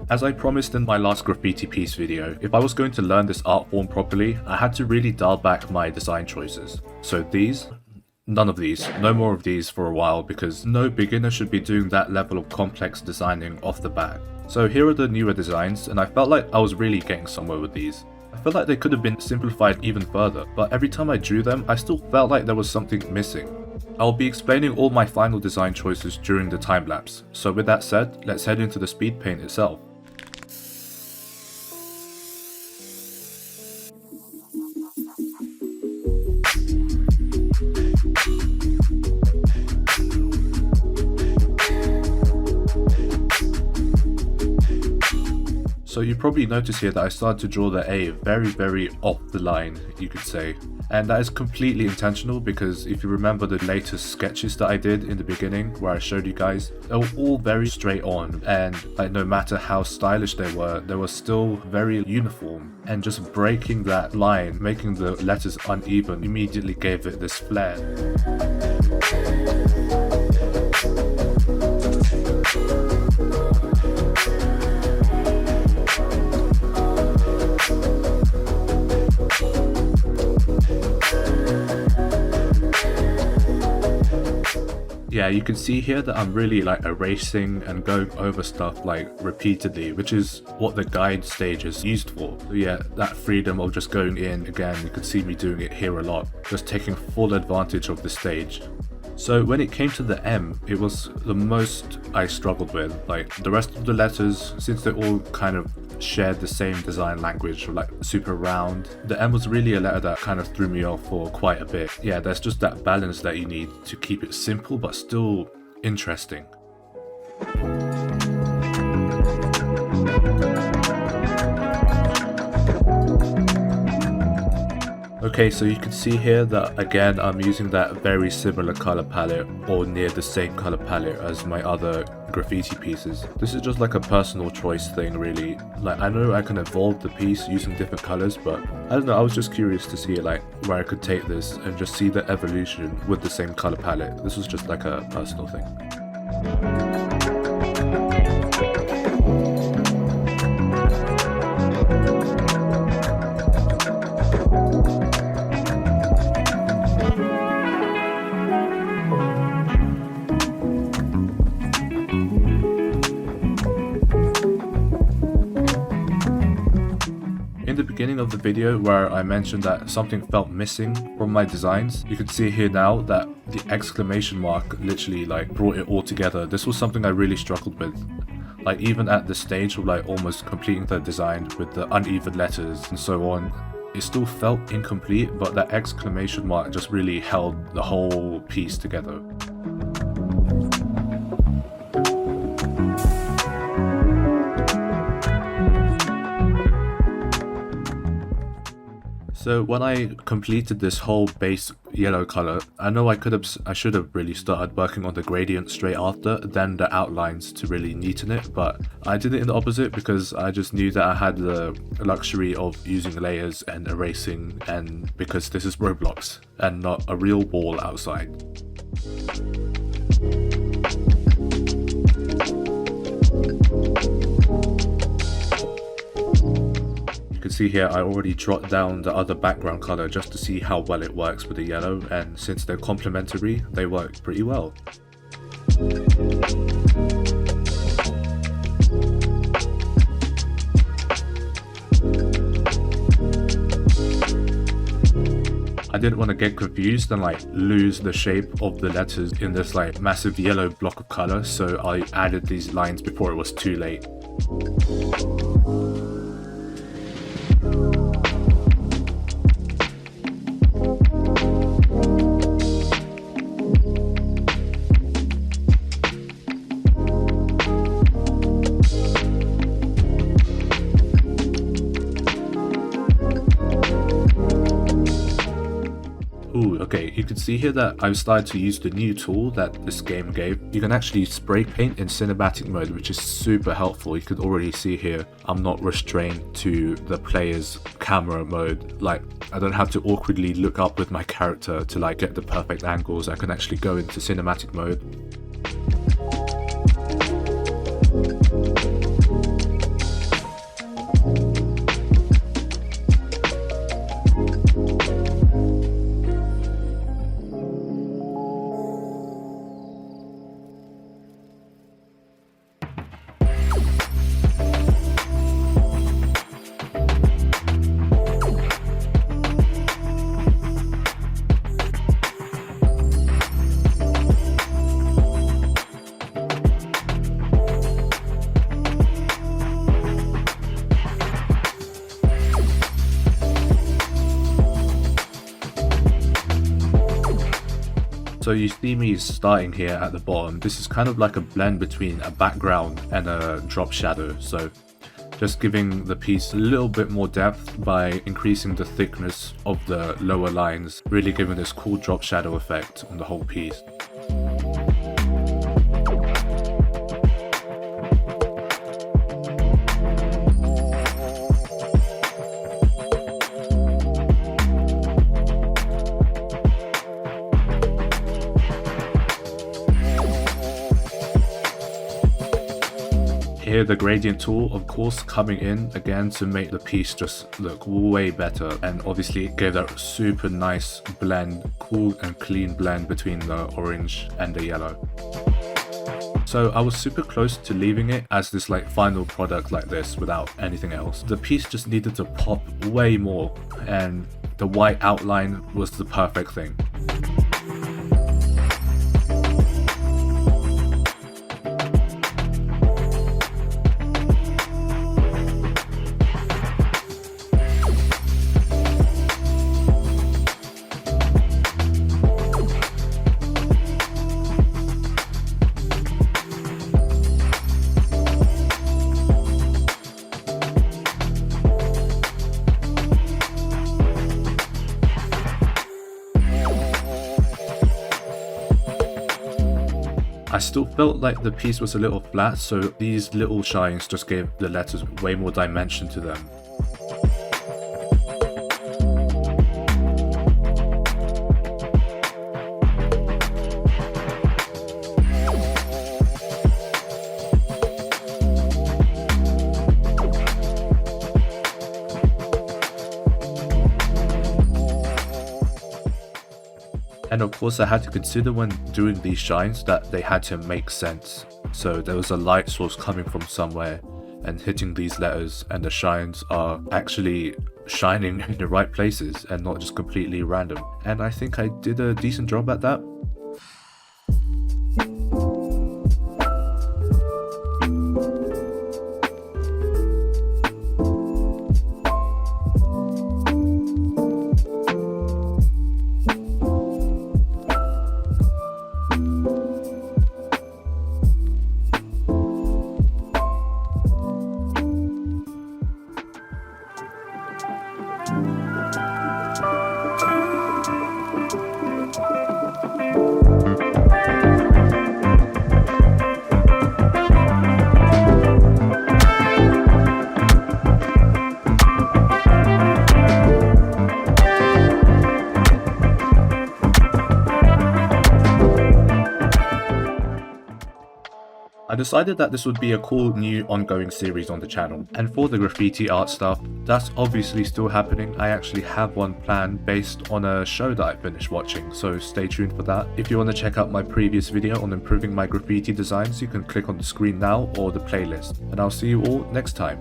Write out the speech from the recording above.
As I promised in my last graffiti piece video, if I was going to learn this art form properly, I had to really dial back my design choices. So these, none of these, no more of these for a while, because no beginner should be doing that level of complex designing off the bat. So here are the newer designs, and I felt like I was really getting somewhere with these. I feel like they could have been simplified even further, but every time I drew them, I still felt like there was something missing. I'll be explaining all my final design choices during the time lapse, so with that said, let's head into the speed paint itself. So you probably notice here that I started to draw the A very off the line, you could say. And that is completely intentional, because if you remember the latest sketches that I did in the beginning where I showed you guys, they were all very straight on, and like no matter how stylish they were still very uniform, and just breaking that line, making the letters uneven, immediately gave it this flair. Yeah, you can see here that I'm really like erasing and going over stuff like repeatedly, which is what the guide stage is used for. So yeah, that freedom of just going in again, you can see me doing it here a lot, just taking full advantage of the stage. So when it came to the M, it was the most I struggled with. Like the rest of the letters, since they all kind of shared the same design language, like super round, the M was really a letter that kind of threw me off for quite a bit. Yeah, there's just that balance that you need to keep it simple but still interesting. Okay, so you can see here that again I'm using that very similar color palette, or near the same color palette as my other graffiti pieces. This is just like a personal choice thing really. Like I know I can evolve the piece using different colors, but I don't know, I was just curious to see like where I could take this and just see the evolution with the same color palette. This was just like a personal thing. In the beginning of the video where I mentioned that something felt missing from my designs, you can see here now that the exclamation mark literally like brought it all together. This was something I really struggled with. Like even at the stage of like almost completing the design with the uneven letters and so on, it still felt incomplete, but that exclamation mark just really held the whole piece together. So when I completed this whole base yellow color, I know I should have really started working on the gradient straight after, then the outlines to really neaten it, but I did it in the opposite because I just knew that I had the luxury of using layers and erasing, and because this is Roblox and not a real wall outside. You can see here I already jotted down the other background color just to see how well it works with the yellow, and since they're complementary, they work pretty well. I didn't want to get confused and like lose the shape of the letters in this like massive yellow block of color, so I added these lines before it was too late. Okay, you can see here that I've started to use the new tool that this game gave. You can actually spray paint in cinematic mode, which is super helpful. You can already see here I'm not restrained to the player's camera mode. Like I don't have to awkwardly look up with my character to like get the perfect angles. I can actually go into cinematic mode. So you see me starting here at the bottom. This is kind of like a blend between a background and a drop shadow. So just giving the piece a little bit more depth by increasing the thickness of the lower lines, really giving this cool drop shadow effect on the whole piece. Here the gradient tool, of course, coming in again to make the piece just look way better, and obviously it gave that super nice blend, cool and clean blend between the orange and the yellow. So I was super close to leaving it as this like final product like this without anything else. The piece just needed to pop way more, and the white outline was the perfect thing. I still felt like the piece was a little flat, so these little shines just gave the letters way more dimension to them. And of course I had to consider when doing these shines that they had to make sense. So there was a light source coming from somewhere and hitting these letters, and the shines are actually shining in the right places and not just completely random. And I think I did a decent job at that. I decided that this would be a cool new ongoing series on the channel. And for the graffiti art stuff, that's obviously still happening. I actually have one planned based on a show that I finished watching, so stay tuned for that. If you want to check out my previous video on improving my graffiti designs, you can click on the screen now or the playlist. And I'll see you all next time.